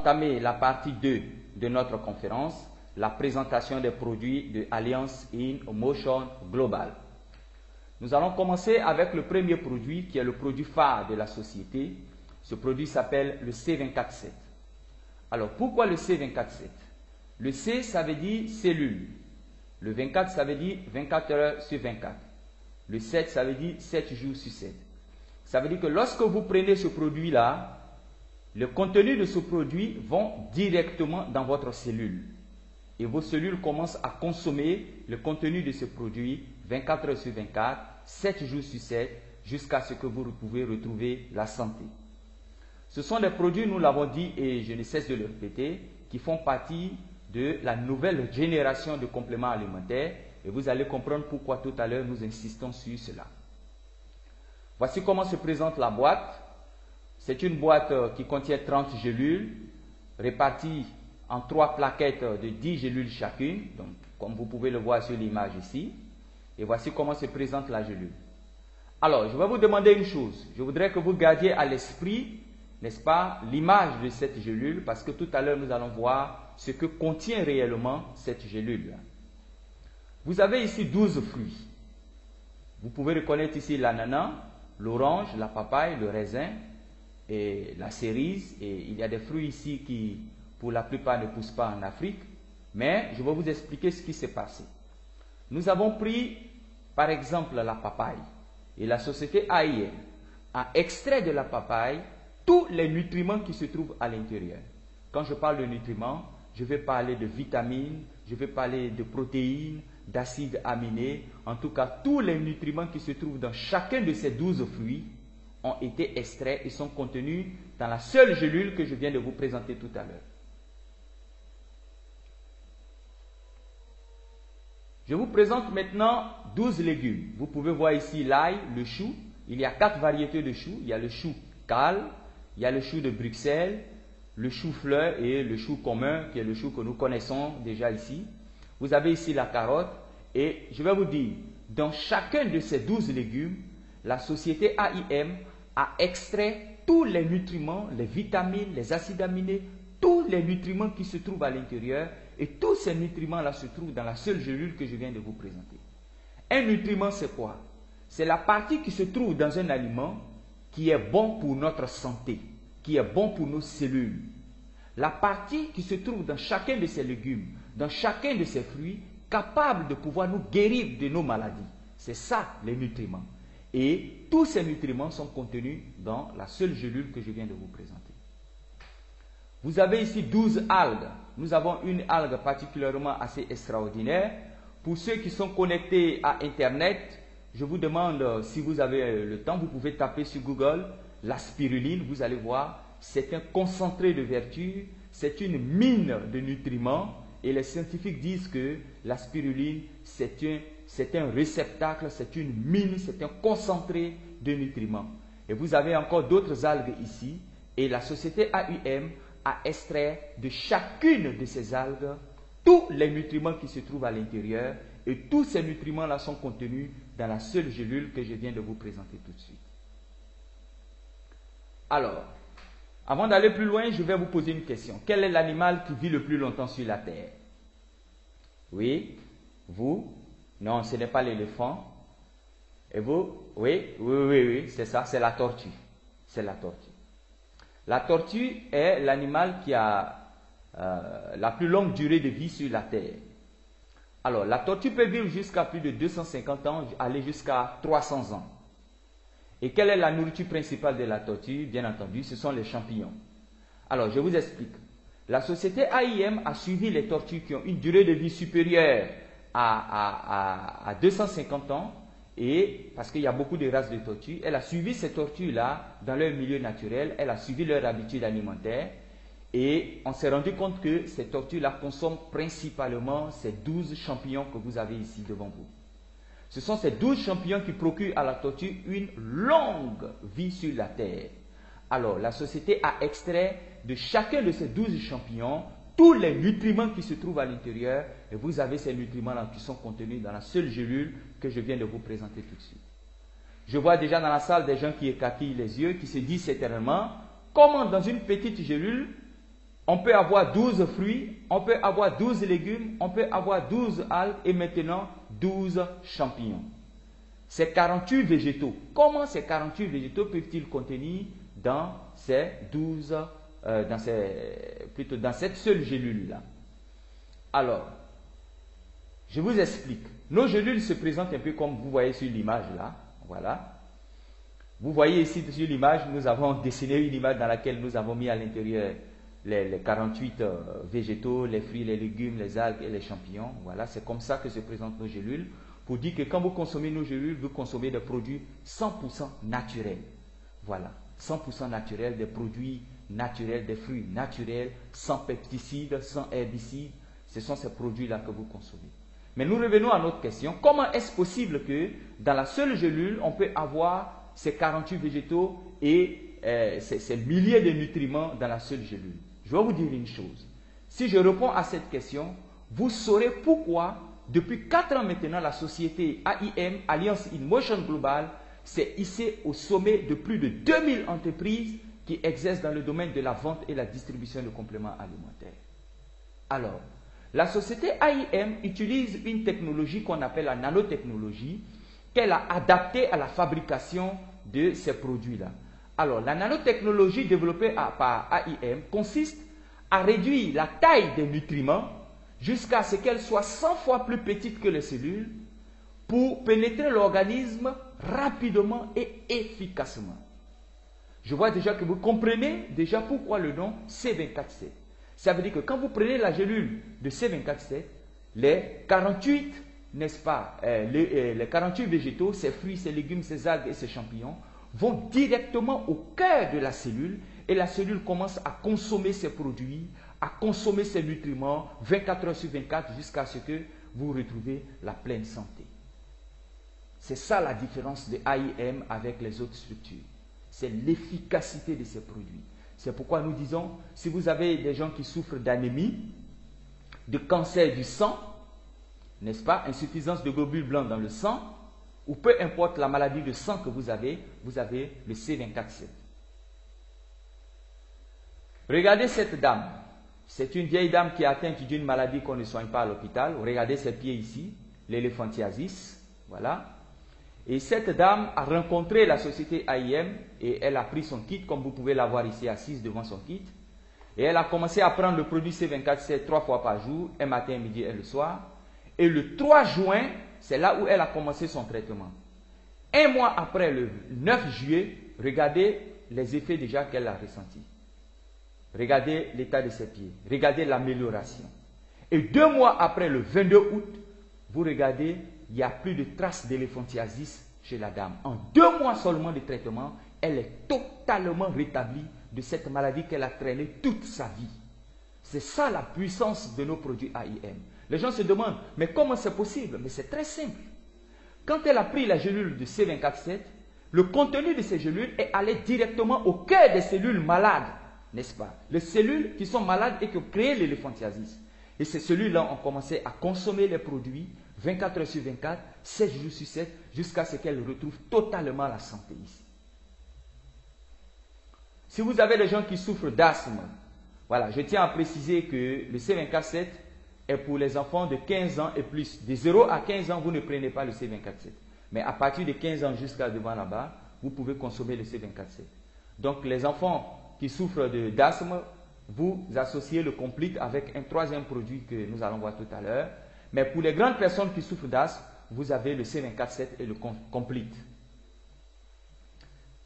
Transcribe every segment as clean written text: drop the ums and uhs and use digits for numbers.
entamer la partie 2 de notre conférence, la présentation des produits de Alliance in Motion Global. Nous allons commencer avec le premier produit qui est le produit phare de la société. Ce produit s'appelle le C247. Alors, pourquoi le C247? Le C, ça veut dire cellule. Le 24, ça veut dire 24 heures sur 24. Le 7, ça veut dire 7 jours sur 7. Ça veut dire que lorsque vous prenez ce produit-là, le contenu de ce produit va directement dans votre cellule. Et vos cellules commencent à consommer le contenu de ce produit 24 heures sur 24, 7 jours sur 7, jusqu'à ce que vous pouvez retrouver la santé. Ce sont des produits, nous l'avons dit et je ne cesse de le répéter, qui font partie de la nouvelle génération de compléments alimentaires. Et vous allez comprendre pourquoi tout à l'heure nous insistons sur cela. Voici comment se présente la boîte. C'est une boîte qui contient 30 gélules, réparties en 3 plaquettes de 10 gélules chacune, donc, comme vous pouvez le voir sur l'image ici. Et voici comment se présente la gélule. Alors, je vais vous demander une chose. Je voudrais que vous gardiez à l'esprit, n'est-ce pas, l'image de cette gélule, parce que tout à l'heure, nous allons voir ce que contient réellement cette gélule. Vous avez ici 12 fruits. Vous pouvez reconnaître ici l'ananas, l'orange, la papaye, le raisin et la cerise. Et il y a des fruits ici qui, pour la plupart, ne poussent pas en Afrique. Mais je vais vous expliquer ce qui s'est passé. Nous avons pris, par exemple, la papaye. Et la société AIM a extrait de la papaye tous les nutriments qui se trouvent à l'intérieur. Quand je parle de nutriments, je vais parler de vitamines, je vais parler de protéines, d'acides aminés. En tout cas, tous les nutriments qui se trouvent dans chacun de ces 12 fruits ont été extraits et sont contenus dans la seule gélule que je viens de vous présenter tout à l'heure. Je vous présente maintenant 12 légumes. Vous pouvez voir ici l'ail, le chou. Il y a 4 variétés de choux. Il y a le chou cal, il y a le chou de Bruxelles, le chou-fleur et le chou commun, qui est le chou que nous connaissons déjà ici. Vous avez ici la carotte. Et je vais vous dire, dans chacun de ces 12 légumes, la société AIM a extrait tous les nutriments, les vitamines, les acides aminés, tous les nutriments qui se trouvent à l'intérieur. Et tous ces nutriments-là se trouvent dans la seule gélule que je viens de vous présenter. Un nutriment, c'est quoi? C'est la partie qui se trouve dans un aliment qui est bon pour notre santé, qui est bon pour nos cellules. La partie qui se trouve dans chacun de ces légumes, dans chacun de ces fruits, capable de pouvoir nous guérir de nos maladies. C'est ça, les nutriments. Et tous ces nutriments sont contenus dans la seule gélule que je viens de vous présenter. Vous avez ici 12 algues. Nous avons une algue particulièrement assez extraordinaire. Pour ceux qui sont connectés à Internet, je vous demande, si vous avez le temps, vous pouvez taper sur Google la spiruline. Vous allez voir, c'est un concentré de vertu, c'est une mine de nutriments. Et les scientifiques disent que la spiruline, c'est un réceptacle, c'est une mine, c'est un concentré de nutriments. Et vous avez encore d'autres algues ici. Et la société AIM a extrait de chacune de ces algues tous les nutriments qui se trouvent à l'intérieur. Et tous ces nutriments-là sont contenus dans la seule gélule que je viens de vous présenter tout de suite. Alors, avant d'aller plus loin, je vais vous poser une question. Quel est l'animal qui vit le plus longtemps sur la terre? Oui? Vous? Non, ce n'est pas l'éléphant. Et vous? Oui, c'est ça, c'est la tortue. C'est la tortue. La tortue est l'animal qui a la plus longue durée de vie sur la terre. Alors, la tortue peut vivre jusqu'à plus de 250 ans, aller jusqu'à 300 ans. Et quelle est la nourriture principale de la tortue? Bien entendu, ce sont les champignons. Alors, je vous explique. La société AIM a suivi les tortues qui ont une durée de vie supérieure à 250 ans. Et parce qu'il y a beaucoup de races de tortues, elle a suivi ces tortues-là dans leur milieu naturel, elle a suivi leur habitude alimentaire. Et on s'est rendu compte que ces tortues-là consomment principalement ces 12 champignons que vous avez ici devant vous. Ce sont ces 12 champignons qui procurent à la tortue une longue vie sur la terre. Alors, la société a extrait de chacun de ces 12 champignons tous les nutriments qui se trouvent à l'intérieur. Et vous avez ces nutriments-là qui sont contenus dans la seule gélule que je viens de vous présenter tout de suite. Je vois déjà dans la salle des gens qui écarquillent les yeux, qui se disent éternellement, comment dans une petite gélule, on peut avoir 12 fruits, on peut avoir 12 légumes, on peut avoir 12 algues et maintenant 12 champignons. Ces 48 végétaux, comment ces 48 végétaux peuvent-ils contenir dans ces 12, dans cette seule gélule-là? Alors, je vous explique. Nos gélules se présentent un peu comme vous voyez sur l'image là. Voilà. Vous voyez ici sur l'image, nous avons dessiné une image dans laquelle nous avons mis à l'intérieur les 48 végétaux, les fruits, les légumes, les algues et les champignons. Voilà, c'est comme ça que se présentent nos gélules. Pour dire que quand vous consommez nos gélules, vous consommez des produits 100% naturels. Voilà, 100% naturels, des produits naturels, des fruits naturels, sans pesticides, sans herbicides. Ce sont ces produits-là que vous consommez. Mais nous revenons à notre question. Comment est-ce possible que dans la seule gélule, on peut avoir ces 48 végétaux et ces milliers de nutriments dans la seule gélule? Je vais vous dire une chose. Si je réponds à cette question, vous saurez pourquoi, depuis 4 ans maintenant, la société AIM, Alliance in Motion Global, s'est hissée au sommet de plus de 2000 entreprises qui exercent dans le domaine de la vente et la distribution de compléments alimentaires. Alors, la société AIM utilise une technologie qu'on appelle la nanotechnologie, qu'elle a adaptée à la fabrication de ces produits-là. Alors, la nanotechnologie développée par AIM consiste à réduire la taille des nutriments jusqu'à ce qu'elle soit 100 fois plus petite que les cellules pour pénétrer l'organisme rapidement et efficacement. Je vois déjà que vous comprenez déjà pourquoi le nom C247. Ça veut dire que quand vous prenez la gélule de C247, les 48, n'est-ce pas, les 48 végétaux, ces fruits, ces légumes, ces algues et ces champignons, vont directement au cœur de la cellule et la cellule commence à consommer ces produits, à consommer ces nutriments 24 heures sur 24 jusqu'à ce que vous retrouvez la pleine santé. C'est ça la différence de AIM avec les autres structures. C'est l'efficacité de ces produits. C'est pourquoi nous disons, si vous avez des gens qui souffrent d'anémie, de cancer du sang, n'est-ce pas, insuffisance de globules blancs dans le sang, ou peu importe la maladie de sang que vous avez le C247. Regardez cette dame. C'est une vieille dame qui est atteinte d'une maladie qu'on ne soigne pas à l'hôpital. Regardez ses pieds ici, l'éléphantiasis. Voilà. Et cette dame a rencontré la société AIM et elle a pris son kit, comme vous pouvez la voir ici assise devant son kit. Et elle a commencé à prendre le produit C247 3 fois par jour, un matin, midi et le soir. Et le 3 juin, c'est là où elle a commencé son traitement. Un mois après, le 9 juillet, regardez les effets déjà qu'elle a ressentis. Regardez l'état de ses pieds. Regardez l'amélioration. Et 2 mois après, le 22 août, vous regardez, il n'y a plus de traces d'éléphantiasis chez la dame. En 2 mois seulement de traitement, elle est totalement rétablie de cette maladie qu'elle a traînée toute sa vie. C'est ça la puissance de nos produits AIM. Les gens se demandent, mais comment c'est possible? Mais c'est très simple. Quand elle a pris la gélule de C247, le contenu de ces gélules est allé directement au cœur des cellules malades, n'est-ce pas? Les cellules qui sont malades et qui ont créé l'éléphantiasis. Et ces cellules-là ont commencé à consommer les produits 24 heures sur 24, 7 jours sur 7, jusqu'à ce qu'elles retrouvent totalement la santé ici. Si vous avez des gens qui souffrent d'asthme, voilà, je tiens à préciser que le C247 est pour les enfants de 15 ans et plus. De 0 à 15 ans, vous ne prenez pas le C247. Mais à partir de 15 ans jusqu'à devant là-bas, vous pouvez consommer le C247. Donc les enfants qui souffrent d'asthme, vous associez le Complete avec un troisième produit que nous allons voir tout à l'heure. Mais pour les grandes personnes qui souffrent d'asthme, vous avez le C247 et le Complete.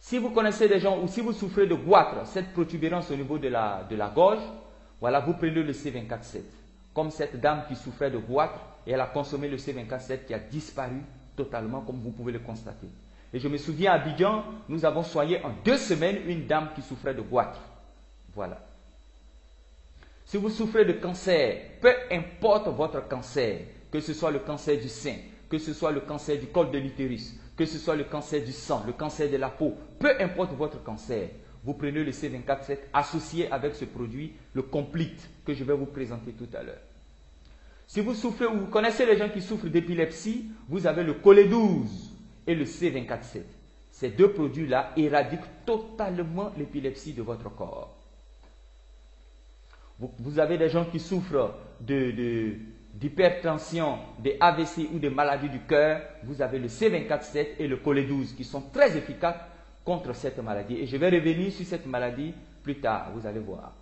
Si vous connaissez des gens ou si vous souffrez de goitre, cette protubérance au niveau de la gorge, voilà, vous prenez le C247. Comme cette dame qui souffrait de goitre et elle a consommé le C247 qui a disparu totalement, comme vous pouvez le constater. Et je me souviens à Abidjan, nous avons soigné en 2 semaines une dame qui souffrait de goitre. Voilà. Si vous souffrez de cancer, peu importe votre cancer, que ce soit le cancer du sein, que ce soit le cancer du col de l'utérus, que ce soit le cancer du sang, le cancer de la peau, peu importe votre cancer, vous prenez le C247 associé avec ce produit, le Complete, que je vais vous présenter tout à l'heure. Si vous souffrez ou vous connaissez les gens qui souffrent d'épilepsie, vous avez le Cholé12 et le C247. Ces 2 produits-là éradiquent totalement l'épilepsie de votre corps. Vous avez des gens qui souffrent d'hypertension, des AVC ou des maladies du cœur. Vous avez le C24-7 et le Cholé-12 qui sont très efficaces contre cette maladie. Et je vais revenir sur cette maladie plus tard, vous allez voir.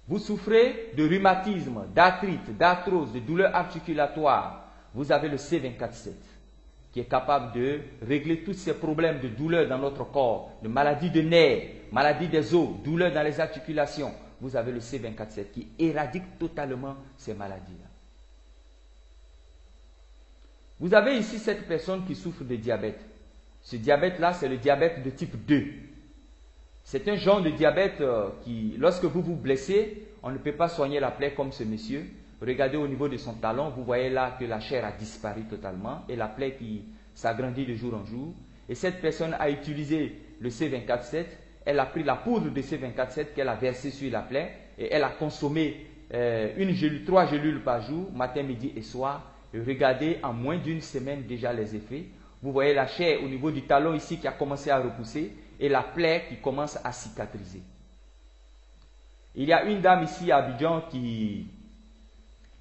Vous souffrez de rhumatisme, d'arthrite, d'arthrose, de douleurs articulatoires. Vous avez le C24-7 qui est capable de régler tous ces problèmes de douleurs dans notre corps, de maladies de nerfs, maladies des os, douleurs dans les articulations. Vous avez le C24-7 qui éradique totalement ces maladies-là. Vous avez ici cette personne qui souffre de diabète. Ce diabète-là, c'est le diabète de type 2. C'est un genre de diabète qui, lorsque vous vous blessez, on ne peut pas soigner la plaie comme ce monsieur. Regardez au niveau de son talon, vous voyez là que la chair a disparu totalement et la plaie qui s'agrandit de jour en jour. Et cette personne a utilisé le C24-7, elle a pris la poudre de C24-7 qu'elle a versée sur la plaie et elle a consommé 3 gélules par jour, matin, midi et soir. Et regardez en moins d'une semaine déjà les effets. Vous voyez la chair au niveau du talon ici qui a commencé à repousser et la plaie qui commence à cicatriser. Il y a une dame ici à Abidjan qui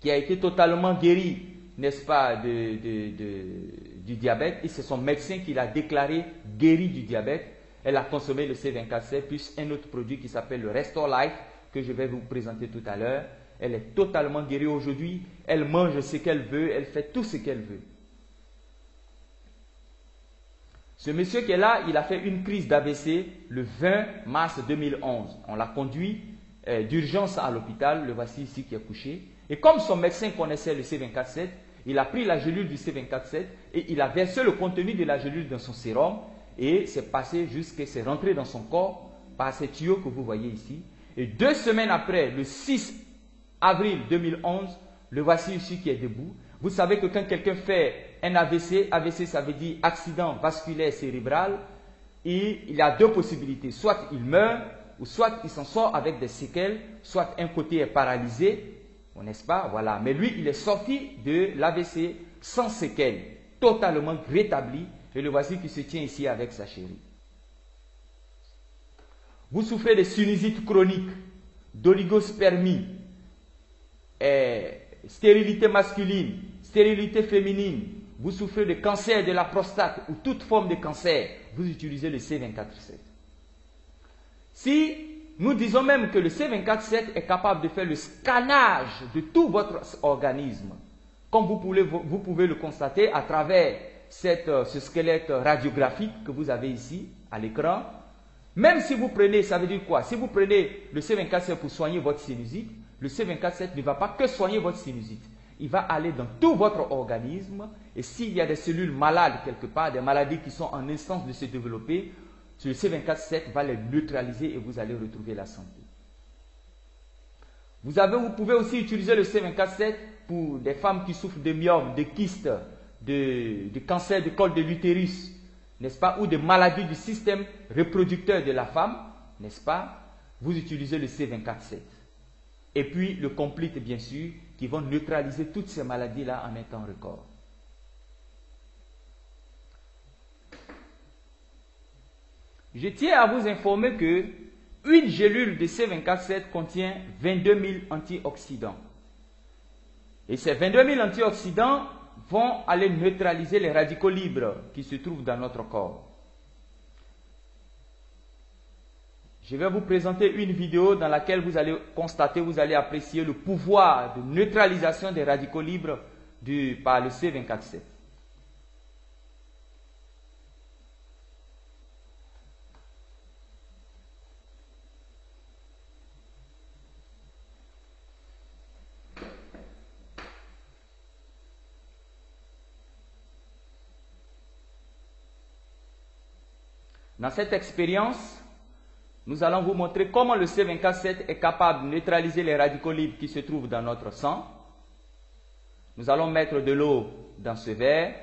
a été totalement guérie, n'est-ce pas, du diabète. Et c'est son médecin qui l'a déclaré guérie du diabète. Elle a consommé le C24-7 plus un autre produit qui s'appelle le Restore Life que je vais vous présenter tout à l'heure. Elle est totalement guérie aujourd'hui. Elle mange ce qu'elle veut, elle fait tout ce qu'elle veut. Ce monsieur qui est là, il a fait une crise d'AVC le 20 mars 2011. On l'a conduit d'urgence à l'hôpital. Le voici ici qui est couché. Et comme son médecin connaissait le C24-7, il a pris la gélule du C24-7 et il a versé le contenu de la gélule dans son sérum. Et c'est passé jusqu'à c'est rentré dans son corps par ces tuyaux que vous voyez ici. Et 2 semaines après, le 6 avril 2011, le voici ici qui est debout. Vous savez que quand quelqu'un fait un AVC, AVC ça veut dire accident vasculaire cérébral, et il y a 2 possibilités. Soit il meurt, ou soit il s'en sort avec des séquelles, soit un côté est paralysé, n'est-ce pas? Voilà. Mais lui, il est sorti de l'AVC sans séquelles, totalement rétabli. Et le voici qui se tient ici avec sa chérie. Vous souffrez de sinusite chronique, d'oligospermie, stérilité masculine, stérilité féminine. Vous souffrez de cancer de la prostate ou toute forme de cancer. Vous utilisez le C24-7. Si nous disons même que le C24-7 est capable de faire le scannage de tout votre organisme, comme vous pouvez le constater à travers ce squelette radiographique que vous avez ici à l'écran. Même si vous prenez, ça veut dire quoi? Si vous prenez le C24-7 pour soigner votre sinusite, le C24-7 ne va pas que soigner votre sinusite. Il va aller dans tout votre organisme et s'il y a des cellules malades quelque part, des maladies qui sont en instance de se développer, le C24-7 va les neutraliser et vous allez retrouver la santé. Vous pouvez aussi utiliser le C24-7 pour des femmes qui souffrent de myome, de kystes, de cancer du col de l'utérus, n'est-ce pas, ou de maladies du système reproducteur de la femme, n'est-ce pas, vous utilisez le C24-7. Et puis le Complete, bien sûr, qui vont neutraliser toutes ces maladies-là en un temps record. Je tiens à vous informer que une gélule de C24-7 contient 22 000 antioxydants. Et ces 22 000 antioxydants vont aller neutraliser les radicaux libres qui se trouvent dans notre corps. Je vais vous présenter une vidéo dans laquelle vous allez constater, vous allez apprécier le pouvoir de neutralisation des radicaux libres par le C24-7. Dans cette expérience, nous allons vous montrer comment le C24-7 est capable de neutraliser les radicaux libres qui se trouvent dans notre sang. Nous allons mettre de l'eau dans ce verre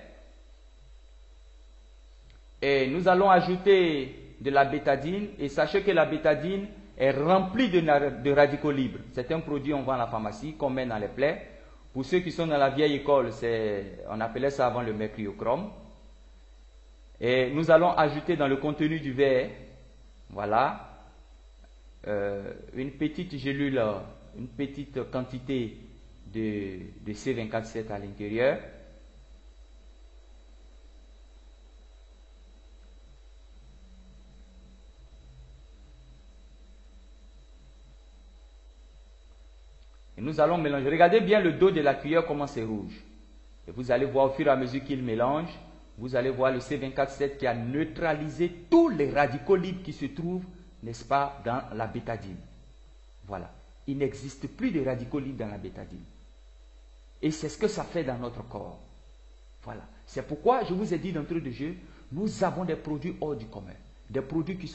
et nous allons ajouter de la bétadine. Et sachez que la bétadine est remplie de radicaux libres. C'est un produit qu'on vend à la pharmacie, qu'on met dans les plaies. Pour ceux qui sont dans la vieille école, on appelait ça avant le mercurochrome. Et nous allons ajouter dans le contenu du verre, voilà, une petite gélule, une petite quantité de C24 à l'intérieur. Et nous allons mélanger. Regardez bien le dos de la cuillère, comment c'est rouge. Et vous allez voir au fur et à mesure qu'il mélange, vous allez voir le C24 qui a neutralisé tous les radicaux libres qui se trouvent, n'est-ce pas, dans la bétadine. Voilà. Il n'existe plus de radicaux libres dans la bétadine. Et c'est ce que ça fait dans notre corps. Voilà. C'est pourquoi je vous ai dit d'entrée de jeu, nous avons des produits hors du commun. Des produits qui sont